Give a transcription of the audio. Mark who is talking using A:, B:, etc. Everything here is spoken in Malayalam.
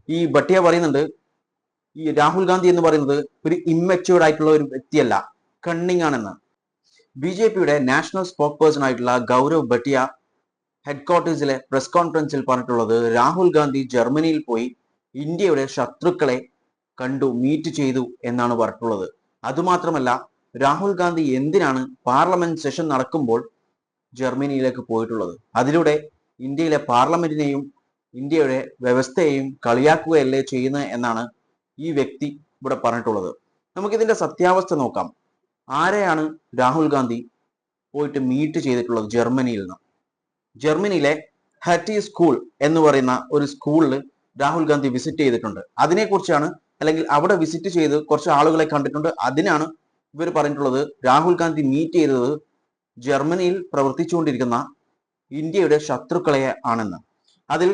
A: ഈ ഭട്ടിയ പറയുന്നുണ്ട്, ഈ രാഹുൽ ഗാന്ധി എന്ന് പറയുന്നത് ഒരു ഇമ്മച്യൂർഡ് ആയിട്ടുള്ള ഒരു വ്യക്തിയല്ല, കണ്ണിങ് ആണെന്ന്. ബി.ജെ.പിയുടെ നാഷണൽ സ്പോക്ക് പേഴ്സൺ ആയിട്ടുള്ള ഗൗരവ് ഭട്ടിയ ഹെഡ്ക്വാർട്ടേഴ്സിലെ പ്രസ് കോൺഫറൻസിൽ പറഞ്ഞിട്ടുള്ളത്, രാഹുൽ ഗാന്ധി ജർമ്മനിയിൽ പോയി ഇന്ത്യയുടെ ശത്രുക്കളെ കണ്ടു, മീറ്റ് ചെയ്തു എന്നാണ് പറഞ്ഞിട്ടുള്ളത്. അതുമാത്രമല്ല, രാഹുൽ ഗാന്ധി എന്തിനാണ് പാർലമെന്റ് സെഷൻ നടക്കുമ്പോൾ ജർമ്മനിയിലേക്ക് പോയിട്ടുള്ളത്? അതിലൂടെ ഇന്ത്യയിലെ പാർലമെന്റിനെയും ഇന്ത്യയുടെ വ്യവസ്ഥയെയും കളിയാക്കുകയല്ലേ ചെയ്യുന്നത് എന്നാണ് ഈ വ്യക്തി ഇവിടെ പറഞ്ഞിട്ടുള്ളത്. നമുക്കിതിന്റെ സത്യാവസ്ഥ നോക്കാം. ആരെയാണ് രാഹുൽ ഗാന്ധി പോയിട്ട് മീറ്റ് ചെയ്തിട്ടുള്ളത് ജർമ്മനിയിൽ നിന്ന്? ജർമ്മനിയിലെ ഹറ്റി സ്കൂൾ എന്ന് പറയുന്ന ഒരു സ്കൂളിൽ രാഹുൽ ഗാന്ധി വിസിറ്റ് ചെയ്തിട്ടുണ്ട്. അതിനെക്കുറിച്ചാണ്, അല്ലെങ്കിൽ അവിടെ വിസിറ്റ് ചെയ്ത് കുറച്ച് ആളുകളെ കണ്ടിട്ടുണ്ട്. അതിനാണ് ഇവർ പറഞ്ഞിട്ടുള്ളത് രാഹുൽ ഗാന്ധി മീറ്റ് ചെയ്തത് ജർമ്മനിയിൽ പ്രവർത്തിച്ചുകൊണ്ടിരിക്കുന്ന ഇന്ത്യയുടെ ശത്രുക്കളെ ആണെന്ന്. അതിൽ